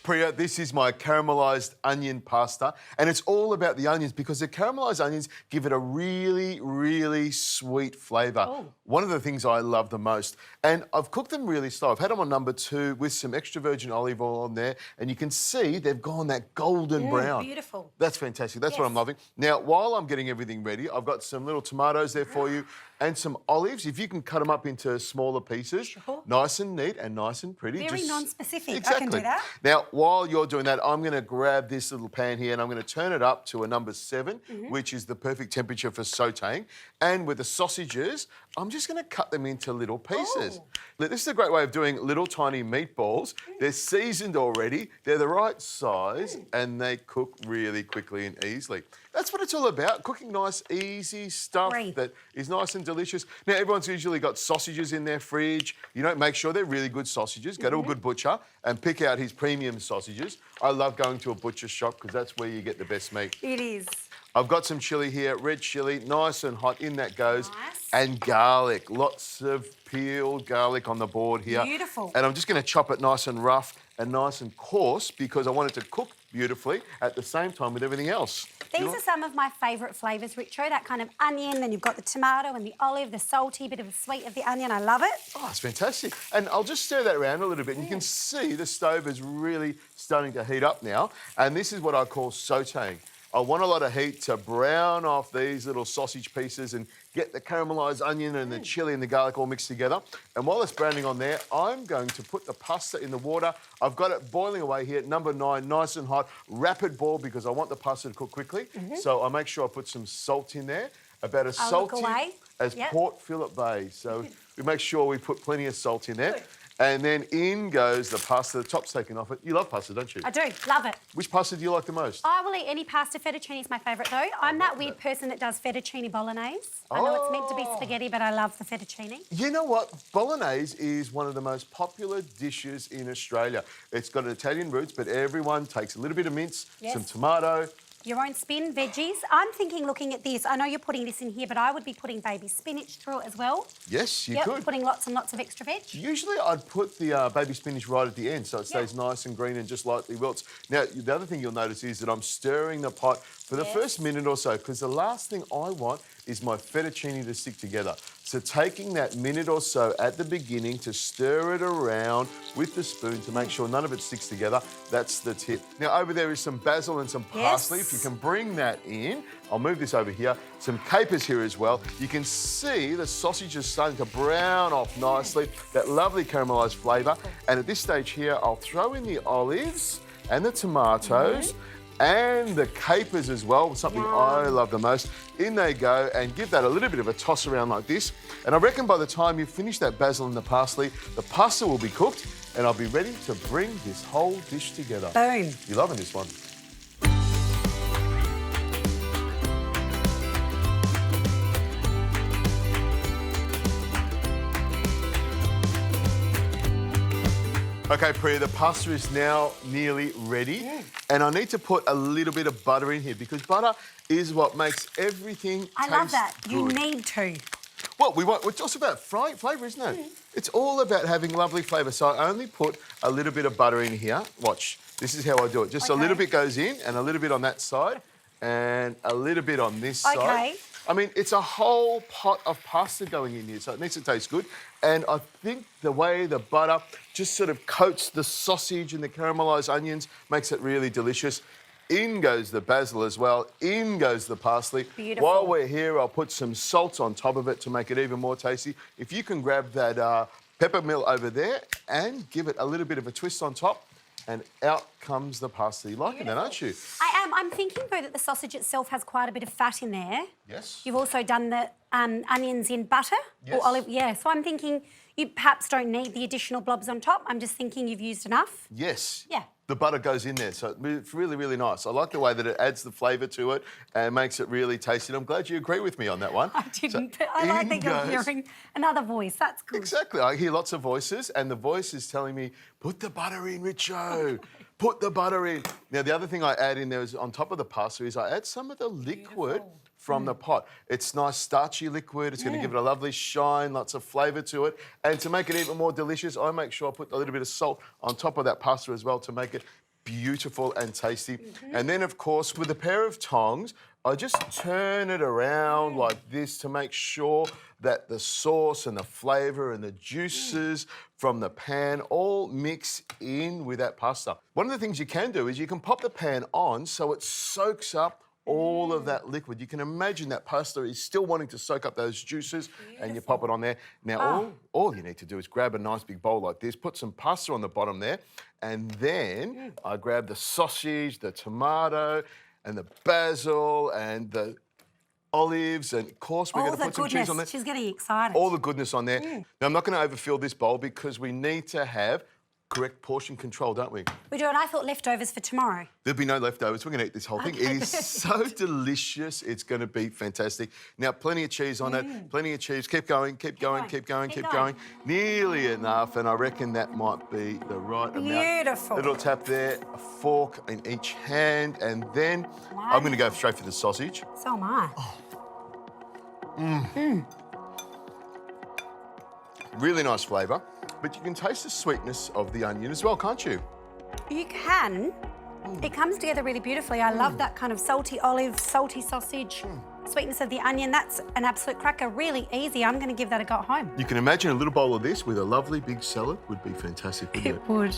Preeya, this is my caramelised onion pasta, and it's all about the onions because the caramelised onions give it a really, really sweet flavour. Oh. One of the things I love the most. And I've cooked them really slow. I've had them on number 2 with some extra virgin olive oil on there, and you can see they've gone that golden brown. Beautiful. That's fantastic. That's what I'm loving. Now, while I'm getting everything ready, I've got some little tomatoes there for you and some olives. If you can cut them up into smaller pieces, nice and neat and nice and pretty. Very non-specific. Exactly. I can do that. Now, while you're doing that, I'm going to grab this little pan here and I'm going to turn it up to a number 7, which is the perfect temperature for sautéing. And with the sausages, I'm just going to cut them into little pieces. This is a great way of doing little tiny meatballs. They're seasoned already, they're the right size, and they cook really quickly and easily. That's what it's all about, cooking nice, easy stuff that is nice and delicious. Now, everyone's usually got sausages in their fridge. You know, make sure they're really good sausages. Go to a good butcher and pick out his premium sausages. I love going to a butcher shop because that's where you get the best meat. It is. I've got some chilli here, red chilli, nice and hot, in that goes. Nice. And garlic, lots of peeled garlic on the board here. Beautiful. And I'm just going to chop it nice and rough and nice and coarse because I want it to cook beautifully at the same time with everything else. These are some of my favourite flavours, Richo. That kind of onion, then you've got the tomato and the olive, the salty, bit of the sweet of the onion. I love it. Oh, it's fantastic. And I'll just stir that around a little bit and you can see the stove is really starting to heat up now. And this is what I call sautéing. I want a lot of heat to brown off these little sausage pieces and get the caramelised onion and the chilli and the garlic all mixed together. And while it's browning on there, I'm going to put the pasta in the water. I've got it boiling away here, number 9, nice and hot, rapid boil because I want the pasta to cook quickly. So I make sure I put some salt in there, about as salty as Port Phillip Bay. So we make sure we put plenty of salt in there. And then in goes the pasta, the top's taken off it. You love pasta, don't you? I do, love it. Which pasta do you like the most? I will eat any pasta. Fettuccine is my favourite though. I'm that weird person that does fettuccine bolognese. I know it's meant to be spaghetti, but I love the fettuccine. You know what? Bolognese is one of the most popular dishes in Australia. It's got Italian roots, but everyone takes a little bit of mince, some tomato. Your own spin, veggies. I'm thinking, looking at this, I know you're putting this in here, but I would be putting baby spinach through it as well. Yes, you could. Putting lots and lots of extra veg. Usually I'd put the baby spinach right at the end so it stays nice and green and just lightly wilts. Now, the other thing you'll notice is that I'm stirring the pot for the first minute or so because the last thing I want is my fettuccine to stick together. So taking that minute or so at the beginning to stir it around with the spoon to make sure none of it sticks together, that's the tip. Now over there is some basil and some parsley. If you can bring that in, I'll move this over here. Some capers here as well. You can see the sausage is starting to brown off nicely, that lovely caramelised flavour. And at this stage here, I'll throw in the olives and the tomatoes and the capers as well, something I love the most. In they go and give that a little bit of a toss around like this. And I reckon by the time you finish that basil and the parsley, the pasta will be cooked and I'll be ready to bring this whole dish together. Boom. You're loving this one. Okay, Preeya, the pasta is now nearly ready. And I need to put a little bit of butter in here because butter is what makes everything taste good. I love that. You need to. Well, it's also about flavour, isn't it? It's all about having lovely flavour. So I only put a little bit of butter in here. Watch. This is how I do it. Just a little bit goes in and a little bit on that side and a little bit on this side. I mean, it's a whole pot of pasta going in here, so it needs to taste good. And I think the way the butter just sort of coats the sausage and the caramelised onions makes it really delicious. In goes the basil as well. In goes the parsley. Beautiful. While we're here, I'll put some salt on top of it to make it even more tasty. If you can grab that pepper mill over there and give it a little bit of a twist on top, and out comes the pasta. You're liking that, aren't you? I am. I'm thinking, though, that the sausage itself has quite a bit of fat in there. Yes. You've also done the onions in butter or olive. Yeah, so I'm thinking you perhaps don't need the additional blobs on top. I'm just thinking you've used enough. Yes. Yeah. The butter goes in there, so it's really, really nice. I like the way that it adds the flavour to it and makes it really tasty. And I'm glad you agree with me on that one. I didn't, but I like that you're hearing another voice. That's good. Exactly. I hear lots of voices, and the voice is telling me, put the butter in, Richo. Put the butter in. Now, the other thing I add in there is on top of the pasta is I add some of the liquid from the pot. It's nice starchy liquid. It's going to give it a lovely shine, lots of flavour to it. And to make it even more delicious, I make sure I put a little bit of salt on top of that pasta as well to make it beautiful and tasty. And then, of course, with a pair of tongs, I just turn it around like this to make sure that the sauce and the flavour and the juices from the pan all mix in with that pasta. One of the things you can do is you can pop the pan on so it soaks up all of that liquid. You can imagine that pasta is still wanting to soak up those juices and you pop it on there. Now, all you need to do is grab a nice big bowl like this, put some pasta on the bottom there, and then I grab the sausage, the tomato, and the basil, and the olives, and of course we're going to put some cheese on there. She's getting excited. All the goodness on there. Now, I'm not going to overfill this bowl because we need to have correct portion control, don't we? We do, and I thought leftovers for tomorrow. There'll be no leftovers. We're going to eat this whole thing. It is so delicious. It's going to be fantastic. Now, plenty of cheese on it. Plenty of cheese. Keep going, keep going, keep going, keep going. Nearly enough, and I reckon that might be the right amount. Beautiful. Little tap there, a fork in each hand, and then I'm going to go straight for the sausage. So am I. Really nice flavour, but you can taste the sweetness of the onion as well, can't you? You can. It comes together really beautifully. I love that kind of salty olive, salty sausage, sweetness of the onion. That's an absolute cracker. Really easy. I'm going to give that a go at home. You can imagine a little bowl of this with a lovely big salad would be fantastic, wouldn't it? It would.